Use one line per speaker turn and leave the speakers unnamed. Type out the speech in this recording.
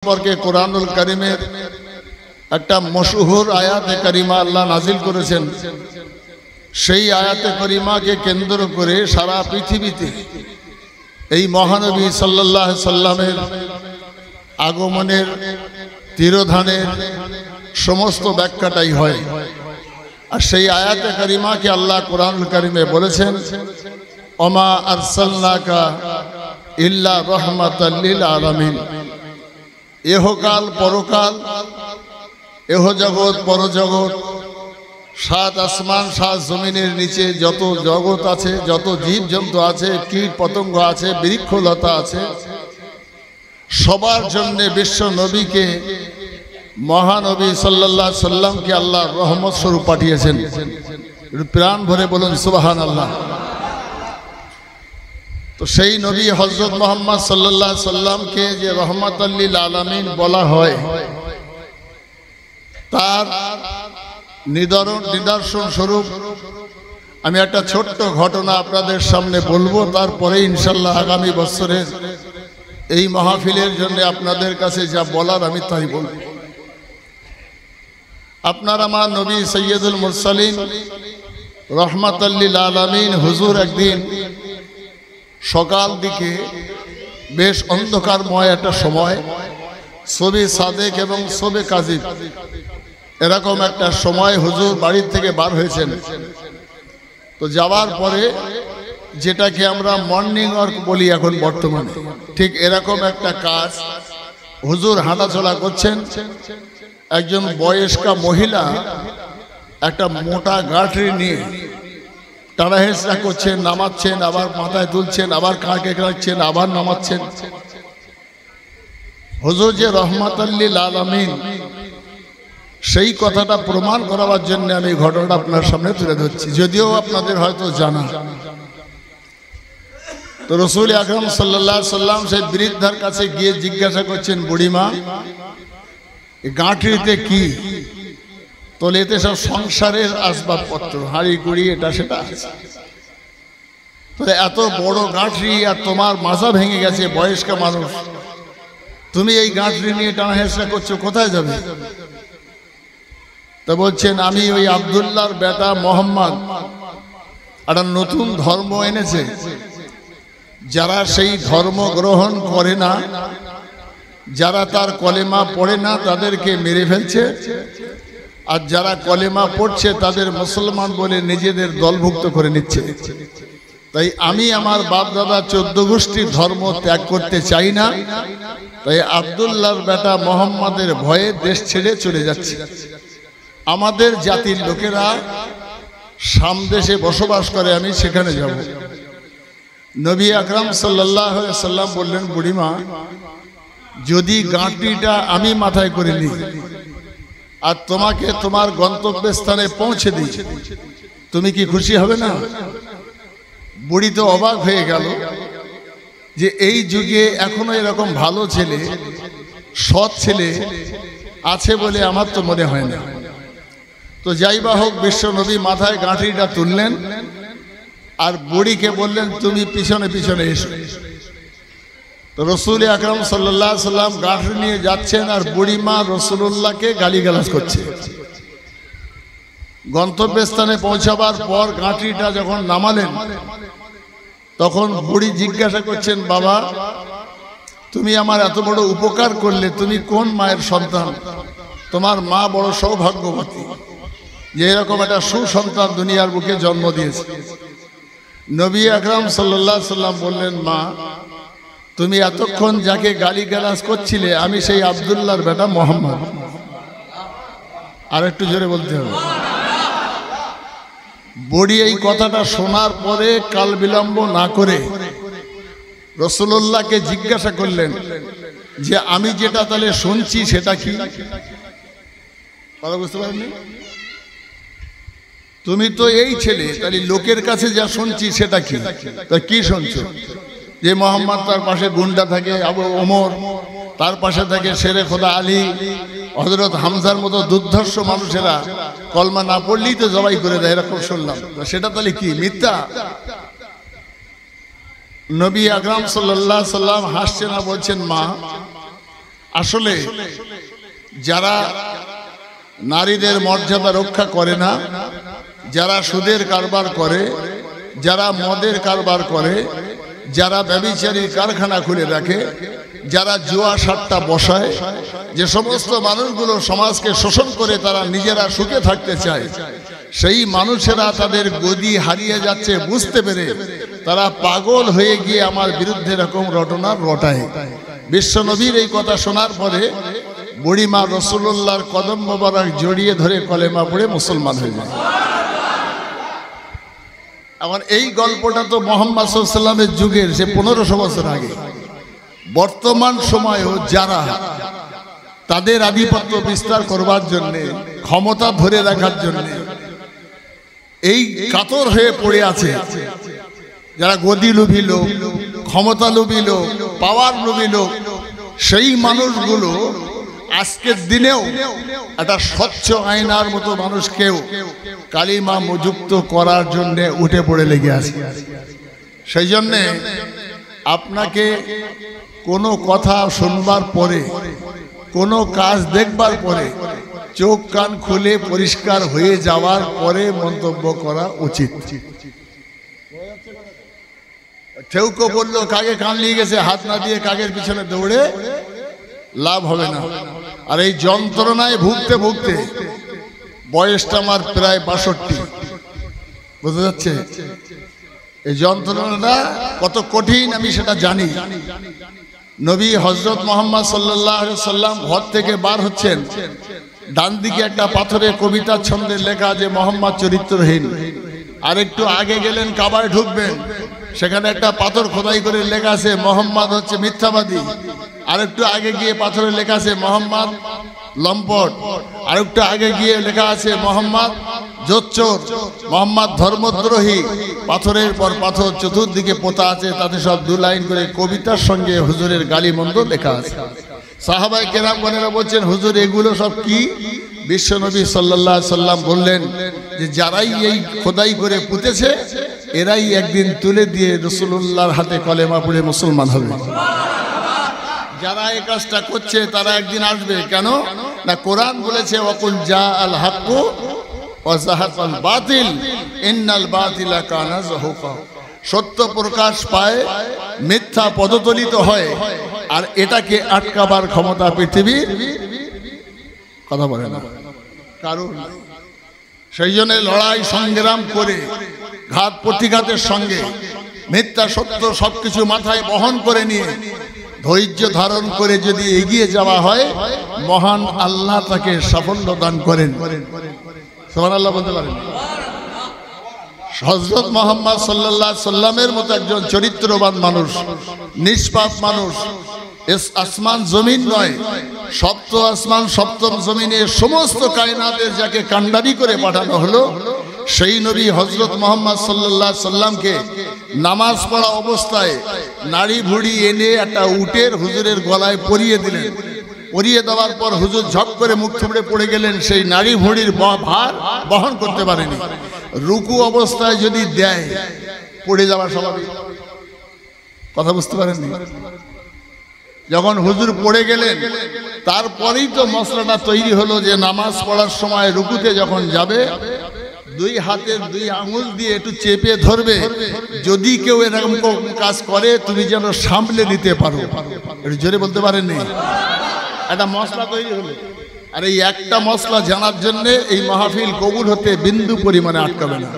সম্পর্কে কোরআনুল কারীমের একটা মশহুর আয়াতে কারিমা আল্লাহ নাজিল করেছেন। সেই আয়াতে কারিমাকে কেন্দ্র করে সারা পৃথিবীতে এই মহানবী সাল্লাল্লাহু আলাইহি সাল্লামের আগমনের তিরোধানের সমস্ত ব্যাখ্যাটাই হয়। আর সেই আয়াতে কারিমাকে আল্লাহ কোরআনুল কারীমে বলেছেন, ওমা আরসালনাকা ইল্লা রাহমাতাল লিল আলামিন। এহকাল পরকাল, এহ জগৎ পরজগৎ, সাত আসমান সাত জমিনের নিচে যত জগৎ আছে, যত জীব জন্তু আছে, কীট পতঙ্গ আছে, বৃক্ষলতা আছে, সবার জন্য বিশ্ব নবীকে মহানবী সাল্লাল্লাহু আলাইহি সাল্লামকে আল্লাহ রহমত স্বরূপ পাঠিয়েছেন। প্রাণ ভরে বলুন সুবহানাল্লাহ। তো সেই নবী হযরত মুহাম্মদ সাল্লাল্লাহু আলাইহি সাল্লামকে যে রহমাতাল লিল আলামিন বলা হয়, তার নিদর্শন স্বরূপ আমি একটা ছোট্ট ঘটনা আপনাদের সামনে বলবো। তারপরে ইনশাল্লাহ আগামী বছরের এই মাহফিলের জন্য আপনাদের কাছে যা বলার আমি তাই বলব। আপনার আমার নবী সৈয়দুল মুরসালিন রহমাতাল লিল আলামিন হুজুর একদিন সকাল দিকে বেশ অন্ধকারময় একটা সময়, সবে সাদেক এবং সবে কাজিব এরকম একটা সময় হুজুর বাড়ির থেকে বার হয়েছেন। তো যাওয়ার পরে যেটাকে আমরা মর্নিং ওয়াক বলি এখন বর্তমানে, ঠিক এরকম একটা কাজ হুজুর হাঁটাচলা করছেন। একজন বয়স্কা মহিলা একটা মোটা গাঁটরি নিয়ে টানাহেঁচড়া করছেন, নামাচ্ছেন, আবার মাথায় তুলছেন, আবার কাঁকে রাখছেন, আবার নামাচ্ছেন। হুজুর যে রহমাতাল লিল আলামিন, সেই কথাটা প্রমাণ করার জন্য আমি ঘটনাটা আপনার সামনে তুলে ধরছি, যদিও আপনাদের হয়তো জানা। তো রাসূল আকরাম সাল্লাল্লাহু আলাইহি সাল্লাম সেই বৃদ্ধার কাছে গিয়ে জিজ্ঞাসা করছেন, বুড়িমা এই গাঁটরিতে কি? তো এতে সব সংসারের আসবাবপত্র, হাঁড়ি কুড়ি এটা সেটা আছে। তাহলে এত বড় গাঁটরি, আর তোমার মাজা ভেঙে গেছে, বয়স্ক মানুষ, তুমি এই গাঁটরি নিয়ে টানা হেঁচড়া করছো, কোথায় যাবে? তো বলছেন, আমি ওই আব্দুল্লাহর বেটা মোহাম্মদ একটা নতুন ধর্ম এনেছে, যারা সেই ধর্ম গ্রহণ করে না, যারা তার কলেমা পড়ে না, তাদেরকে মেরে ফেলছে, আর যারা কলেমা পড়ছে তাদের মুসলমান বলে নিজেদের দলভুক্ত করে নিচ্ছে। তাই আমি আমার বাপ দাদা 14 গোষ্ঠীর ধর্ম ত্যাগ করতে চাই না। তাই আব্দুল্লাহর বেটা মোহাম্মদের ভয়ে দেশ ছেড়ে চলে যাচ্ছে। আমাদের জাতির লোকেরা সামদেশে বসবাস করে, আমি সেখানে যাব। নবী আকরাম সাল্লাল্লাহু আলাইহি সাল্লাম বললেন, বুড়িমা যদি গাঁটরিটা আমি মাথায় করে নিই আর তোমাকে তোমার গন্তব্যস্থানে পৌঁছে দিই, তুমি কি খুশি হবে না? বুড়ি তো অবাক হয়ে গেল যে এই যুগে এখনো এরকম ভালো ছেলে, সৎ ছেলে আছে বলে আমার তো মনে হয় না। তো যাই বা হোক, বিশ্ব নবী মাথায় গাঁটরিটা তুললেন আর বুড়িকে বললেন, তুমি পিছনে পিছনে এসো। তো রাসূল আকরাম সাল্লাল্লাহু আলাইহি সাল্লাম গাঁটরি নিয়ে যাচ্ছেন, আর বুড়িমা রাসূলুল্লাহকে গালিগালাজ করছে। গন্তব্যস্থানে পৌঁছাবার পর গাঁটরিটা যখন নামালেন, তখন বুড়ি জিজ্ঞাসা করছেন, বাবা তুমি আমার এত বড় উপকার করলে, তুমি কোন মায়ের সন্তান? তোমার মা বড় সৌভাগ্যবতী যে এরকম একটা সুসন্তান দুনিয়ার বুকে জন্ম দিয়েছে। নবী আকরাম সাল্লাল্লাহু আলাইহি সাল্লাম বললেন, মা তুমি এতক্ষণ যাকে গালিগালাজ করছিলে, আমি সেই আব্দুল্লাহর বেটা মোহাম্মদ। আর একটু জোরে বলতে হবে। বুড়ি এই কথাটা শোনার পরে কাল বিলম্ব না করে রাসূলুল্লাহকে জিজ্ঞাসা করলেন যে আমি যেটা তাহলে শুনছি সেটা কি? কথা বুঝতে পারেননি? তুমি তো এই ছেলে, তাহলে লোকের কাছে যা শুনছি সেটা কি? তা কি শুনছো? যে মোহাম্মদ, তার পাশে গুন্ডা থাকে আবু ওমর, তার পাশে থাকে শেরে খোদা আলী, হযরত হামজার মতো দুর্ধর্ষ মানুষেরা কলমা না পড়লেই তো জবাই করে দেয়, এরকম শুনলাম। সেটা তাহলে কি মিথ্যা? নবী আকরাম সাল্লাল্লাহু আলাইহি সাল্লাম হাসছেন আর বলছেন, মা আসলে যারা নারীদের মর্যাদা রক্ষা করে না, যারা সুদের কারবার করে, যারা মদের কারবার করে, যারা ব্যভিচারীর কারখানা খুলে রাখে, যারা জুয়া সাট্টা বসায়, যে সমস্ত মানুষগুলো সমাজকে শোষণ করে তারা নিজেরা সুখে থাকতে চায়, সেই মানুষেরা তাদের গদি হারিয়ে যাচ্ছে বুঝতে পেরে তারা পাগল হয়ে গিয়ে আমার বিরুদ্ধে এরকম রটনা রটায়। বিশ্বনবীর এই কথা শোনার পরে বুড়িমা রাসূলুল্লাহর কদম মোবারক জড়িয়ে ধরে কলেমা পড়ে মুসলমান হয়ে যায়। আমার এই গল্পটা তো মুহাম্মদ সাল্লাল্লাহু আলাইহি ওয়াসাল্লামের যুগের, সে 1500 বছর আগে। বর্তমান সময়েও যারা তাদের আধিপত্য বিস্তার করবার জন্য, ক্ষমতা ধরে রাখার জন্য এই কাতর হয়ে পড়ে আছে, যারা গদি লোভী লোক, ক্ষমতা লোভী লোক, পাওয়ার লোভী লোক, সেই মানুষগুলো আজকের দিনেও একটা স্বচ্ছ আয়নার মতো মানুষকেও কালিমা মুযুক্ত করার জন্য উঠে পড়ে লেগে আছে। সেই জন্যে আপনাকে কোনো কথা শুনবার পরে, কোনো কাজ দেখবার পরে চোখ কান খুলে পরিষ্কার হয়ে যাওয়ার পরে মন্তব্য করা উচিত। কেউ কেউ বললো কাকে কান নিয়ে গেছে, হাত না দিয়ে কাকের পিছনে দৌড়ে লাভ হবে না। আর এই যন্ত্রণায় ভুগতে ভুগতে বয়সটা আমার প্রায় 62, বুঝতে যাচ্ছে? এই যন্ত্রণাটা কত কঠিন আমি সেটা জানি। নবী হযরত মুহাম্মদ সাল্লাল্লাহু আলাইহি সাল্লাম ঘর থেকে বার হচ্ছেন, ডান দিকে একটা পাথরে কবিতা ছন্দে লেখা যে মুহাম্মদ চরিত্রহীন। আর একটু আগে গেলেন, কাবায় ঢুকবেন, সেখানে একটা পাথর খোদাই করে লেখা আছে মুহাম্মদ হচ্ছে মিথ্যাবাদী। আর একটু আগে গিয়ে পাথরে লেখা আছে মুহাম্মদ লম্পট। আর একটু আগে গিয়ে লেখা আছে মুহাম্মদ জোচ্চোর, মুহাম্মদ ধর্মদ্রোহী। পাথরের পর পাথর চতুর্দিকে পোতা আছে, তাতে সব 2 লাইন করে কবিতার সঙ্গে হুজুরের গালিমন্দ লেখা আছে। সাহাবায়ে কেরামগণেরা বলছেন, হুজুর এগুলো সব কি? বিশ্বনবী সাল্লাল্লাহু আলাইহি সাল্লাম বললেন যে যারাই এই খোদাই করে পুঁতেছে এরাই একদিন তুলে দিয়ে রাসূলুল্লাহর হাতে কলেমা পড়ে মুসলমান হবে। যারা এই কাজটা করছে তারা একদিন আসবে। কেন না? কোরআন বলেছে ওয়াকুল জাআল হাক্কু ওয়া যাহাকাল বাতিল ইন্নাল বাতিলা কানা যাহুকা। সত্য প্রকাশ পায়, মিথ্যা পদতলিত হয়, আর এটাকে আটকাবার ক্ষমতা পৃথিবীর কথা বলে না কারণ। সেই জন্য লড়াই সংগ্রাম করে ঘাত প্রতিঘাতের সঙ্গে মিথ্যা সত্য সবকিছু মাথায় বহন করে নিয়ে ধৈর্য ধারণ করে যদি এগিয়ে যাওয়া হয়, মহান আল্লাহ তাকে সাফল্য দান করেন। সুবহানাল্লাহ বলতে পারেন? হযরত মুহাম্মদ সাল্লাল্লাহু আলাইহি সাল্লামের মতো একজন চরিত্রবান মানুষ, নিষ্পাপ মানুষ, আসমান জমিন নয়, সপ্ত আসমান সপ্তম জমিনের সমস্ত কায়নাতের যাকে কান্ডারি করে পাঠানো হলো, সেই নবী হযরত মুহাম্মদ সাল্লাল্লাহু আলাইহি সাল্লামকে নামাজ পড়া অবস্থায় নাড়ি ভুড়ি এনে একটা উটের হুজুরের গলায় পরিয়ে দিলেন। পরিয়ে দেওয়ার পর হুজুর ঝপ করে মুখ থুবড়ে পড়ে গেলেন, সেই নাড়ি ভুড়ির ভার বহন করতে পারেনি। রুকু অবস্থায় যদি দেয় পড়ে যাওয়া স্বাভাবিক, কথা বুঝতে পারেননি? যখন হুজুর পড়ে গেলেন তারপরেই তো মশলাটা তৈরি হলো যে নামাজ পড়ার সময় রুকুতে যখন যাবে 2 হাতের 2 আঙুল দিয়ে একটু চেপে ধরবে, যদি কেউ এরকম কাজ করে তুমি যেন সামলে নিতে পারো। একটু জোরে বলতে পারেননি? একটা মশলা তৈরি হলো। আর এই একটা মশলা জানার জন্য এই মাহফিল কবুল হতে বিন্দু পরিমাণে আটকাবে না।